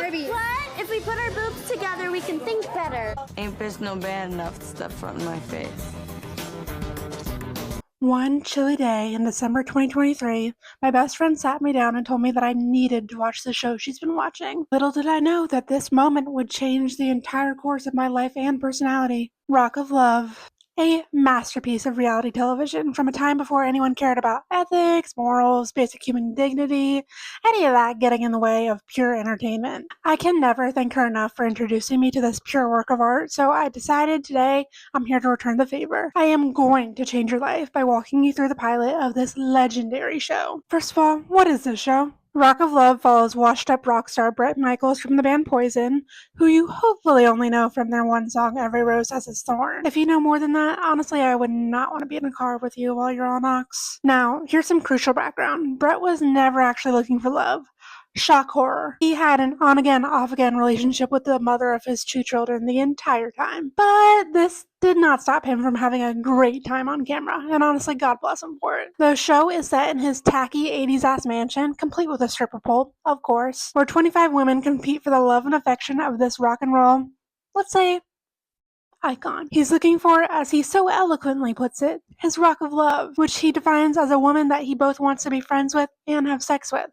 Barbie. What? If we put our boobs together, we can think better. Ain't bitch no bad enough to step front in my face. One chilly day in December 2023, my best friend sat me down and told me that I needed to watch the show she's been watching. Little did I know that this moment would change the entire course of my life and personality. Rock of Love. A masterpiece of reality television from a time before anyone cared about ethics, morals, basic human dignity, any of that getting in the way of pure entertainment. I can never thank her enough for introducing me to this pure work of art, so I decided today I'm here to return the favor. I am going to change your life by walking you through the pilot of this legendary show. First of all, what is this show? Rock of Love follows washed-up rock star Bret Michaels from the band Poison, who you hopefully only know from their one song, Every Rose Has Its Thorn. If you know more than that, honestly, I would not want to be in a car with you while you're on Ox. Now, here's some crucial background. Bret was never actually looking for love. Shock horror. He had an on-again, off-again relationship with the mother of his 2 children the entire time. But this did not stop him from having a great time on camera, and honestly, God bless him for it. The show is set in his tacky 80s-ass mansion, complete with a stripper pole, of course, where 25 women compete for the love and affection of this rock and roll, let's say, icon. He's looking for, as he so eloquently puts it, his rock of love, which he defines as a woman that he both wants to be friends with and have sex with.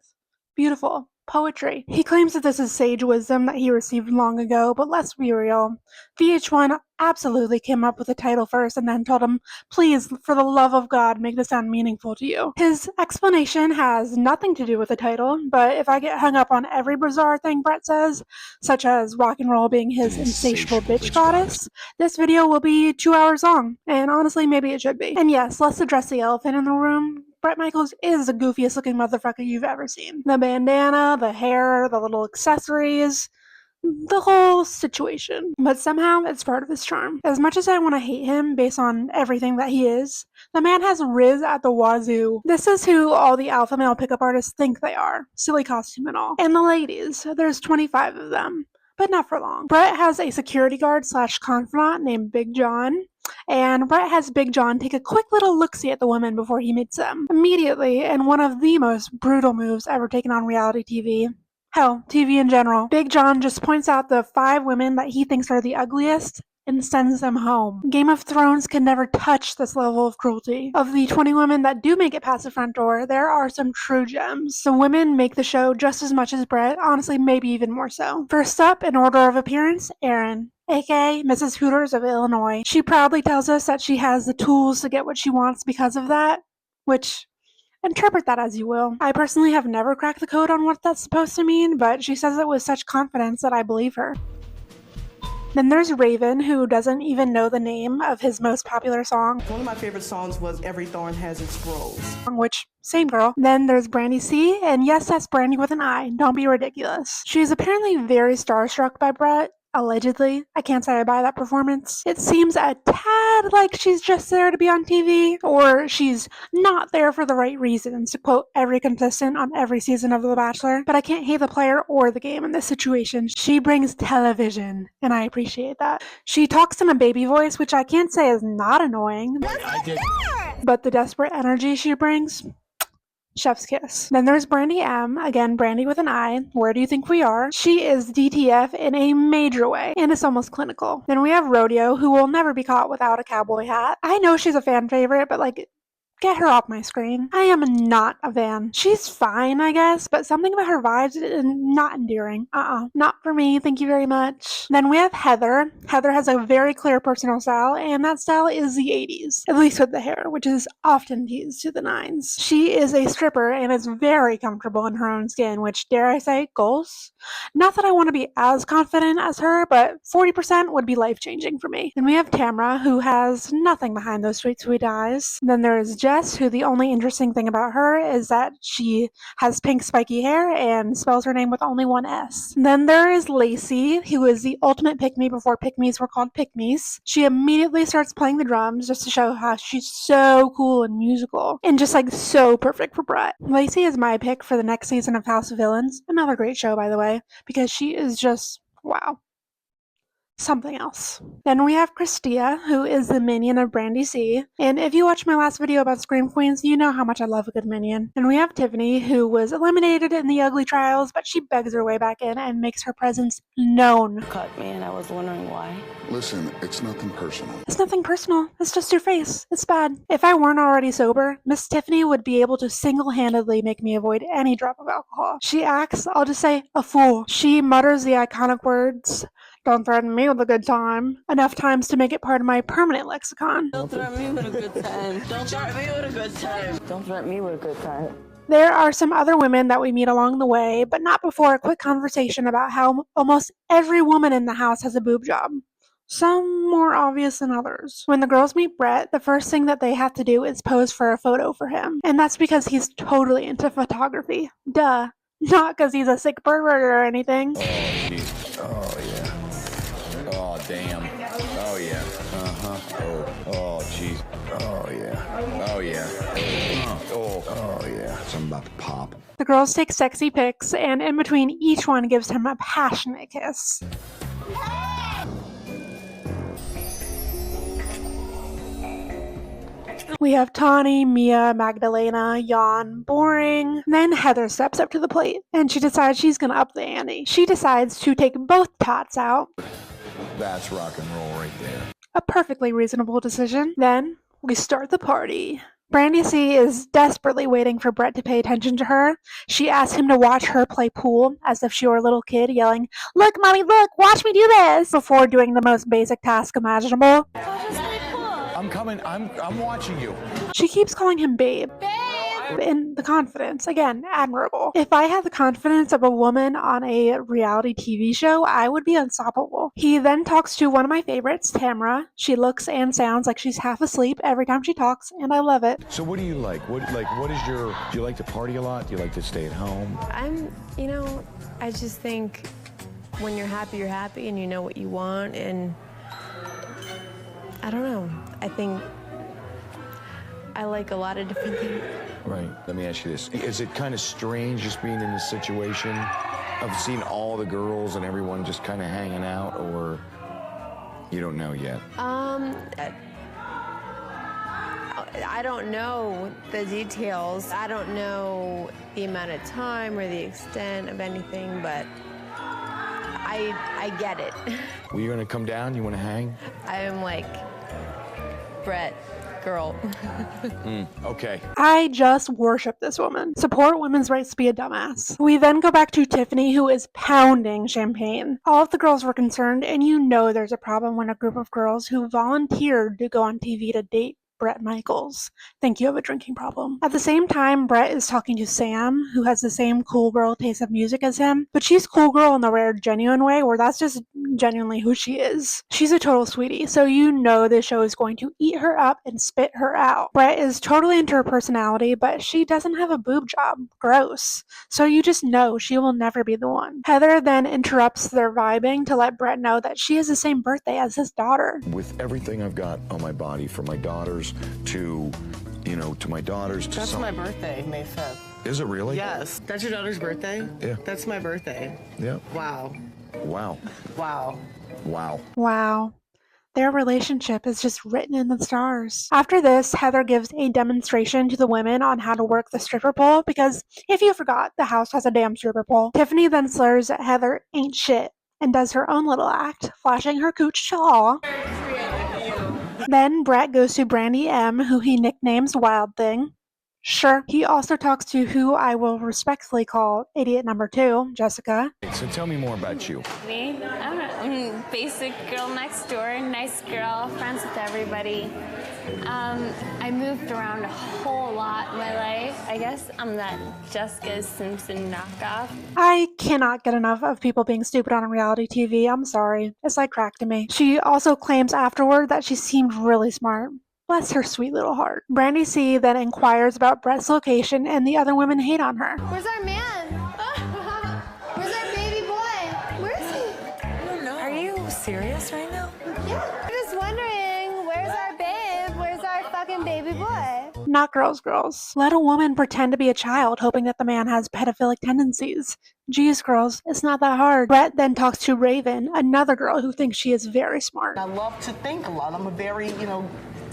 Beautiful. Poetry. He claims that this is sage wisdom that he received long ago, but let's be real. VH1 absolutely came up with the title first and then told him, please, for the love of God, make this sound meaningful to you. His explanation has nothing to do with the title, but if I get hung up on every bizarre thing Bret says, such as rock and roll being his insatiable bitch goddess, this video will be 2 hours long, and honestly, maybe it should be. And yes, let's address the elephant in the room. Bret Michaels is the goofiest looking motherfucker you've ever seen. The bandana, the hair, the little accessories, the whole situation. But somehow it's part of his charm. As much as I want to hate him based on everything that he is, the man has riz at the wazoo. This is who all the alpha male pickup artists think they are. Silly costume and all. And the ladies, there's 25 of them. But not for long. Bret has a security guard / confidant named Big John, and Bret has Big John take a quick little look-see at the women before he meets them. Immediately, in one of the most brutal moves ever taken on reality TV, hell, TV in general, Big John just points out the 5 women that he thinks are the ugliest and sends them home. Game of Thrones can never touch this level of cruelty. Of the 20 women that do make it past the front door, there are some true gems. The women make the show just as much as Bret, honestly maybe even more so. First up, in order of appearance, Erin, aka Mrs. Hooters of Illinois. She proudly tells us that she has the tools to get what she wants because of that, which, interpret that as you will. I personally have never cracked the code on what that's supposed to mean, but she says it with such confidence that I believe her. Then there's Raven, who doesn't even know the name of his most popular song. One of my favorite songs was Every Thorn Has Its Rose. Which, same girl. Then there's Brandy C, and yes, that's Brandy with an I. Don't be ridiculous. She is apparently very starstruck by Bret. Allegedly. I can't say I buy that performance. It seems a tad like she's just there to be on TV, or she's not there for the right reasons, to quote every contestant on every season of The Bachelor. But I can't hate the player or the game in this situation. She brings television, and I appreciate that. She talks in a baby voice, which I can't say is not annoying, but the desperate energy she brings, chef's kiss. Then there's Brandy M, again Brandy with an I. Where do you think we are? She is DTF in a major way, and it's almost clinical. Then we have Rodeo, who will never be caught without a cowboy hat. I know she's a fan favorite, but like, get her off my screen. I am not a fan. She's fine, I guess, but something about her vibes is not endearing. Not for me, thank you very much. Then we have Heather. Heather has a very clear personal style, and that style is the 80s, at least with the hair, which is often teased to the 9s. She is a stripper and is very comfortable in her own skin, which, dare I say, goals? Not that I want to be as confident as her, but 40% would be life-changing for me. Then we have Tamra, who has nothing behind those sweet, sweet eyes. Then there is Jess, who the only interesting thing about her is that she has pink spiky hair and spells her name with only one S. Then there is Lacey, who is the ultimate pick-me before pick-me's were called pick-me's. She immediately starts playing the drums just to show how she's so cool and musical, and just like so perfect for Bret. Lacey is my pick for the next season of House of Villains, another great show by the way, because she is just wow. something else. Then we have Christia, who is the minion of Brandy C. And if you watched my last video about Scream Queens, you know how much I love a good minion. And we have Tiffany, who was eliminated in the ugly trials, but she begs her way back in and makes her presence known. Cut me, and I was wondering why. Listen, it's nothing personal. It's nothing personal. It's just your face. It's bad. If I weren't already sober, Miss Tiffany would be able to single-handedly make me avoid any drop of alcohol. She acts, I'll just say, a fool. She mutters the iconic words, "Don't threaten me with a good time," enough times to make it part of my permanent lexicon. Don't threaten me with a good time. Don't threaten me with a good time. Don't threaten me with a good time. There are some other women that we meet along the way, but not before a quick conversation about how almost every woman in the house has a boob job. Some more obvious than others. When the girls meet Bret, the first thing that they have to do is pose for a photo for him. And that's because he's totally into photography. Duh. Not because he's a sick pervert or anything. Oh, jeez. Oh, yeah. Oh, damn. Oh, yeah. Uh-huh. Oh, jeez. Oh, yeah. Oh, yeah. Oh, yeah. Something about to pop. The girls take sexy pics, and in between, each one gives him a passionate kiss. We have Tawny, Mia, Magdalena, Jan, boring. Then Heather steps up to the plate, and she decides she's gonna up the ante. She decides to take both tots out. That's rock and roll right there. A perfectly reasonable decision. Then we start the party. Brandy C is desperately waiting for Bret to pay attention to her. She asks him to watch her play pool as if she were a little kid, yelling, "Look, mommy, look, watch me do this," before doing the most basic task imaginable. I'm coming. I'm watching you. She keeps calling him babe. In the confidence. Again, admirable. If I had the confidence of a woman on a reality TV show, I would be unstoppable. He then talks to one of my favorites, Tamara. She looks and sounds like she's half asleep every time she talks, and I love it. So what do you like? What is your, do you like to party a lot? Do you like to stay at home? I just think when you're happy, and you know what you want, and I don't know. I think I like a lot of different things. Right. Let me ask you this. Is it kind of strange just being in this situation of seeing all the girls and everyone just kind of hanging out, or you don't know yet? I don't know the details. I don't know the amount of time or the extent of anything, but I get it. Well, you're gonna come down? You want to hang? I'm like, Bret, girl. Okay. I just worship this woman. Support women's rights to be a dumbass. We then go back to Tiffany, who is pounding champagne. All of the girls were concerned, and you know there's a problem when a group of girls who volunteered to go on TV to date Bret Michaels think you have a drinking problem. At the same time, Bret is talking to Sam, who has the same cool girl taste of music as him, but she's cool girl in the rare, genuine way, where that's just genuinely who she is. She's a total sweetie, so you know this show is going to eat her up and spit her out. Bret is totally into her personality, but she doesn't have a boob job. Gross. So you just know she will never be the one. Heather then interrupts their vibing to let Bret know that she has the same birthday as his daughter. With everything I've got on my body, from my daughters to my daughters. That's my birthday, May 5th. Is it really? Yes. That's your daughter's birthday? Yeah. That's my birthday. Yeah. Wow. Wow. Wow. Wow. Wow. Their relationship is just written in the stars. After this, Heather gives a demonstration to the women on how to work the stripper pole, because if you forgot, the house has a damn stripper pole. Tiffany then slurs that Heather ain't shit and does her own little act, flashing her cooch to all. Then Bret goes to Brandy M, who he nicknames Wild Thing. Sure. He also talks to who I will respectfully call idiot number 2, Jessica. So tell me more about you. Me? I'm basic girl next door, nice girl, friends with everybody. I moved around a whole lot in my life. I guess I'm that Jessica Simpson knockoff. I cannot get enough of people being stupid on reality TV. I'm sorry. It's like crack to me. She also claims afterward that she seemed really smart. Bless her sweet little heart. Brandy C then inquires about Bret's location, and the other women hate on her. Where's our man? Where's our baby boy? Where is he? I don't know. Are you serious right now? Yeah. I'm just wondering, where's our babe? Where's our fucking baby boy? Not girls. Let a woman pretend to be a child, hoping that the man has pedophilic tendencies. Geez, girls, it's not that hard. Bret then talks to Raven, another girl who thinks she is very smart. I love to think a lot. I'm a very,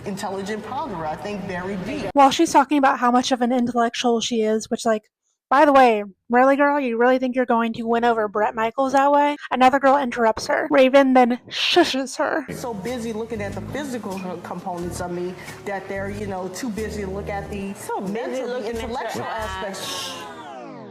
intelligent ponder. I think very deep. While she's talking about how much of an intellectual she is, which, like, by the way, really, girl, you really think you're going to win over Bret Michaels that way? Another girl interrupts her. Raven then shushes her. So busy looking at the physical components of me that they're, too busy to look at the mental, the intellectual aspects.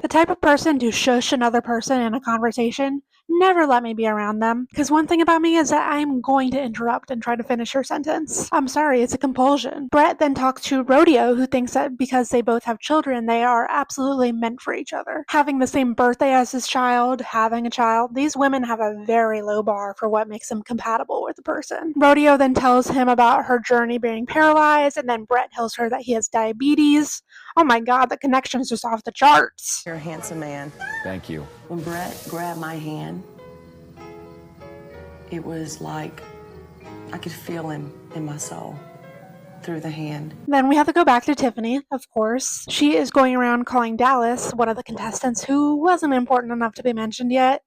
The type of person to shush another person in a conversation, never let me be around them. Because one thing about me is that I'm going to interrupt and try to finish your sentence. I'm sorry, it's a compulsion. Bret then talks to Rodeo, who thinks that because they both have children, they are absolutely meant for each other. Having the same birthday as his child, having a child, these women have a very low bar for what makes them compatible with a person. Rodeo then tells him about her journey being paralyzed, and then Bret tells her that he has diabetes. Oh my god, the connection is just off the charts. You're a handsome man. Thank you. When Bret grabbed my hand, it was like I could feel him in my soul through the hand. Then we have to go back to Tiffany, of course. She is going around calling Dallas, one of the contestants who wasn't important enough to be mentioned yet,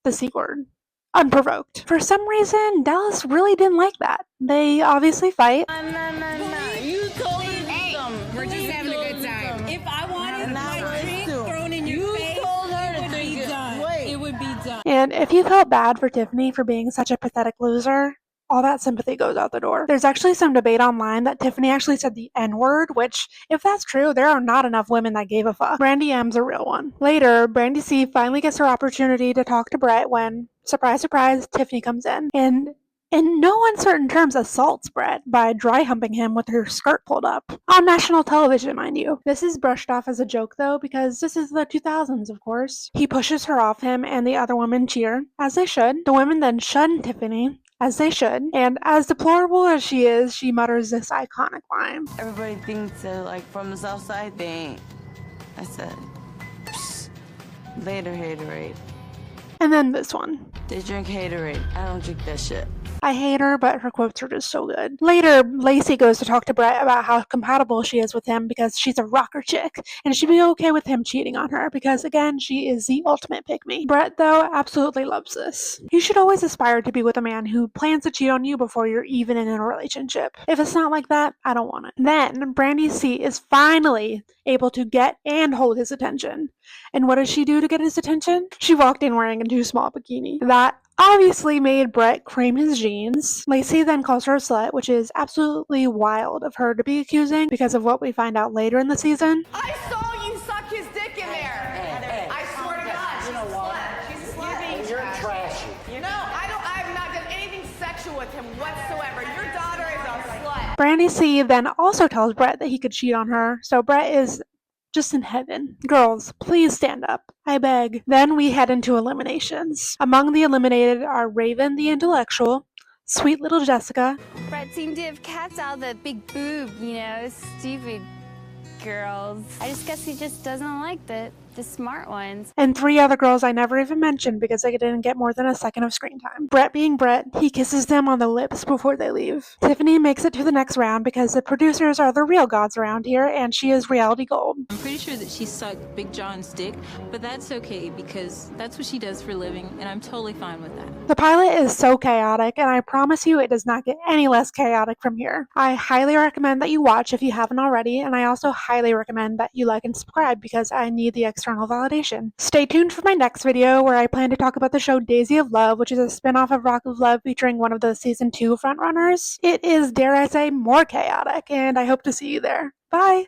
the C word. Unprovoked. For some reason, Dallas really didn't like that. They obviously fight. You told me We're just having a good time. If I wanted my drink thrown in your face, it would be done. It would be done. And if you felt bad for Tiffany for being such a pathetic loser, all that sympathy goes out the door. There's actually some debate online that Tiffany actually said the N-word, which, if that's true, there are not enough women that gave a fuck. Brandy M's a real one. Later, Brandy C finally gets her opportunity to talk to Bret when, surprise, surprise, Tiffany comes in. And in no uncertain terms assaults Bret by dry humping him with her skirt pulled up. On national television, mind you. This is brushed off as a joke though, because this is the 2000s, of course. He pushes her off him and the other women cheer, as they should. The women then shun Tiffany, as they should, and as deplorable as she is, she mutters this iconic line. Everybody thinks that, like, from the south side, they ain't. I said, psst, later haterade. And then this one. They drink haterade. I don't drink that shit. I hate her, but her quotes are just so good. Later, Lacey goes to talk to Bret about how compatible she is with him because she's a rocker chick, and she'd be okay with him cheating on her because, again, she is the ultimate pick-me. Bret, though, absolutely loves this. You should always aspire to be with a man who plans to cheat on you before you're even in a relationship. If it's not like that, I don't want it. Then, Brandy C is finally able to get and hold his attention. And what does she do to get his attention? She walked in wearing a too small bikini. That obviously made Bret cream his jeans. Lacey then calls her a slut, which is absolutely wild of her to be accusing because of what we find out later in the season. I saw you suck his dick in there. I swear to God, she's a slut. She's a slut. You're trashy. No, I've not done anything sexual with him whatsoever. Your daughter is a slut. Brandy C then also tells Bret that he could cheat on her, so Bret is just in heaven. Girls, please stand up. I beg. Then we head into eliminations. Among the eliminated are Raven the intellectual, sweet little Jessica, Bret seemed to have cast out the big boob, stupid girls. I just guess he just doesn't like the smart ones. and 3 other girls I never even mentioned because they didn't get more than a second of screen time. Bret being Bret, he kisses them on the lips before they leave. Tiffany makes it to the next round because the producers are the real gods around here and she is reality gold. I'm pretty sure that she sucked Big John's dick, but that's okay because that's what she does for a living, and I'm totally fine with that. The pilot is so chaotic, and I promise you it does not get any less chaotic from here. I highly recommend that you watch if you haven't already, and I also highly recommend that you like and subscribe because I need the external validation. Stay tuned for my next video where I plan to talk about the show Daisy of Love, which is a spin-off of Rock of Love featuring one of the season 2 frontrunners. It is, dare I say, more chaotic, and I hope to see you there. Bye!